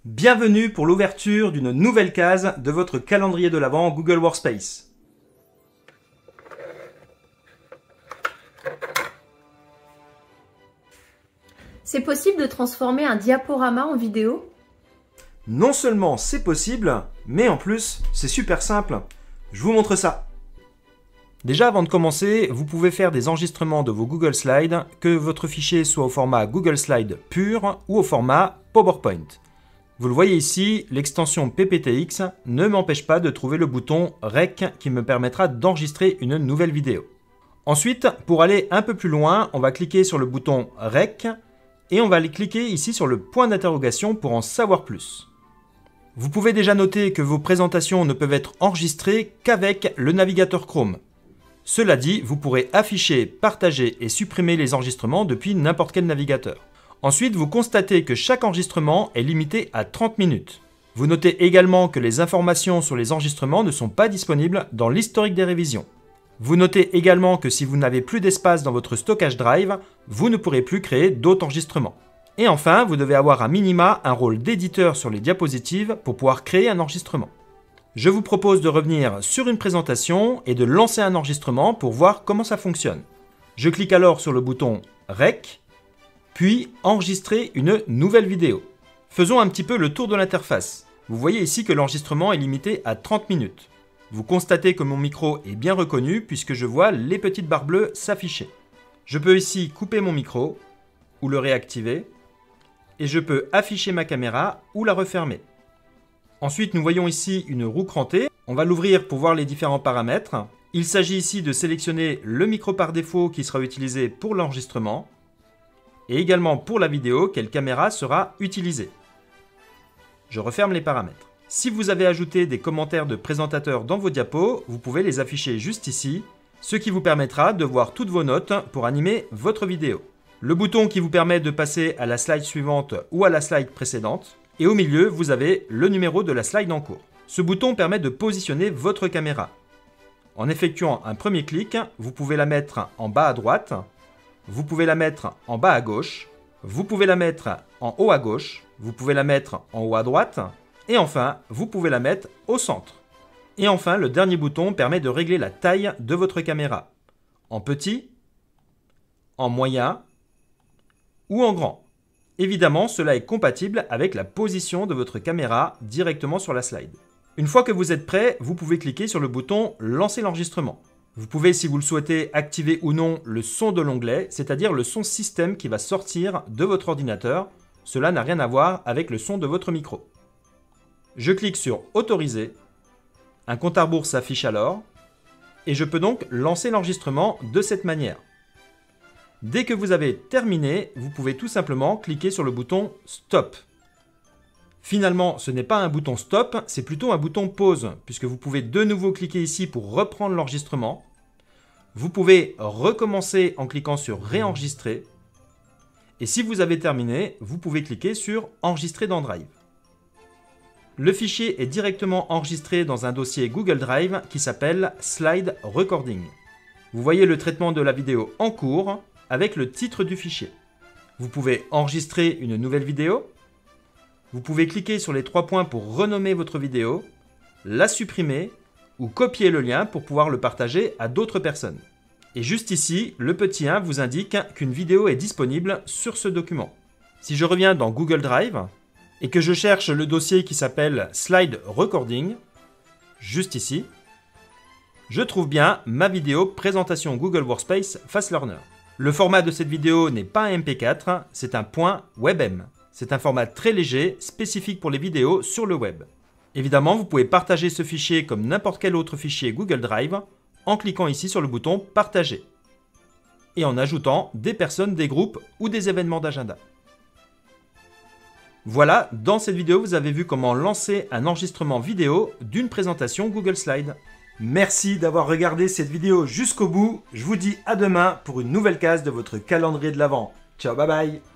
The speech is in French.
Bienvenue pour l'ouverture d'une nouvelle case de votre calendrier de l'Avent Google Workspace. C'est possible de transformer un diaporama en vidéo? Non seulement c'est possible, mais en plus c'est super simple. Je vous montre ça. Déjà avant de commencer, vous pouvez faire des enregistrements de vos Google Slides, que votre fichier soit au format Google Slides pur ou au format PowerPoint. Vous le voyez ici, l'extension PPTX ne m'empêche pas de trouver le bouton REC qui me permettra d'enregistrer une nouvelle vidéo. Ensuite, pour aller un peu plus loin, on va cliquer sur le bouton REC et on va aller cliquer ici sur le point d'interrogation pour en savoir plus. Vous pouvez déjà noter que vos présentations ne peuvent être enregistrées qu'avec le navigateur Chrome. Cela dit, vous pourrez afficher, partager et supprimer les enregistrements depuis n'importe quel navigateur. Ensuite, vous constatez que chaque enregistrement est limité à 30 minutes. Vous notez également que les informations sur les enregistrements ne sont pas disponibles dans l'historique des révisions. Vous notez également que si vous n'avez plus d'espace dans votre stockage drive, vous ne pourrez plus créer d'autres enregistrements. Et enfin, vous devez avoir à minima un rôle d'éditeur sur les diapositives pour pouvoir créer un enregistrement. Je vous propose de revenir sur une présentation et de lancer un enregistrement pour voir comment ça fonctionne. Je clique alors sur le bouton REC, puis enregistrer une nouvelle vidéo. Faisons un petit peu le tour de l'interface. Vous voyez ici que l'enregistrement est limité à 30 minutes. Vous constatez que mon micro est bien reconnu puisque je vois les petites barres bleues s'afficher. Je peux ici couper mon micro ou le réactiver et je peux afficher ma caméra ou la refermer. Ensuite, nous voyons ici une roue crantée. On va l'ouvrir pour voir les différents paramètres. Il s'agit ici de sélectionner le micro par défaut qui sera utilisé pour l'enregistrement et également pour la vidéo, quelle caméra sera utilisée. Je referme les paramètres. Si vous avez ajouté des commentaires de présentateurs dans vos diapos, vous pouvez les afficher juste ici, ce qui vous permettra de voir toutes vos notes pour animer votre vidéo. Le bouton qui vous permet de passer à la slide suivante ou à la slide précédente. Et au milieu, vous avez le numéro de la slide en cours. Ce bouton permet de positionner votre caméra. En effectuant un premier clic, vous pouvez la mettre en bas à droite, vous pouvez la mettre en bas à gauche, vous pouvez la mettre en haut à gauche, vous pouvez la mettre en haut à droite, et enfin, vous pouvez la mettre au centre. Et enfin, le dernier bouton permet de régler la taille de votre caméra, en petit, en moyen ou en grand. Évidemment, cela est compatible avec la position de votre caméra directement sur la slide. Une fois que vous êtes prêt, vous pouvez cliquer sur le bouton « Lancer l'enregistrement ». Vous pouvez, si vous le souhaitez, activer ou non le son de l'onglet, c'est-à-dire le son système qui va sortir de votre ordinateur. Cela n'a rien à voir avec le son de votre micro. Je clique sur « Autoriser ». Un compte à rebours s'affiche alors et je peux donc lancer l'enregistrement de cette manière. Dès que vous avez terminé, vous pouvez tout simplement cliquer sur le bouton « Stop ». Finalement, ce n'est pas un bouton « Stop », c'est plutôt un bouton « Pause » puisque vous pouvez de nouveau cliquer ici pour reprendre l'enregistrement. Vous pouvez recommencer en cliquant sur « Réenregistrer ». Et si vous avez terminé, vous pouvez cliquer sur « Enregistrer dans Drive ». Le fichier est directement enregistré dans un dossier Google Drive qui s'appelle « Slide Recording ». Vous voyez le traitement de la vidéo en cours avec le titre du fichier. Vous pouvez enregistrer une nouvelle vidéo. Vous pouvez cliquer sur les 3 points pour renommer votre vidéo, la supprimer ou copier le lien pour pouvoir le partager à d'autres personnes. Et juste ici, le petit 1 vous indique qu'une vidéo est disponible sur ce document. Si je reviens dans Google Drive et que je cherche le dossier qui s'appelle Slide Recording, juste ici, je trouve bien ma vidéo présentation Google Workspace Fast Learner. Le format de cette vidéo n'est pas un MP4, c'est un .webm. C'est un format très léger, spécifique pour les vidéos sur le web. Évidemment, vous pouvez partager ce fichier comme n'importe quel autre fichier Google Drive en cliquant ici sur le bouton « Partager » et en ajoutant des personnes, des groupes ou des événements d'agenda. Voilà, dans cette vidéo, vous avez vu comment lancer un enregistrement vidéo d'une présentation Google Slides. Merci d'avoir regardé cette vidéo jusqu'au bout. Je vous dis à demain pour une nouvelle case de votre calendrier de l'Avent. Ciao, bye bye!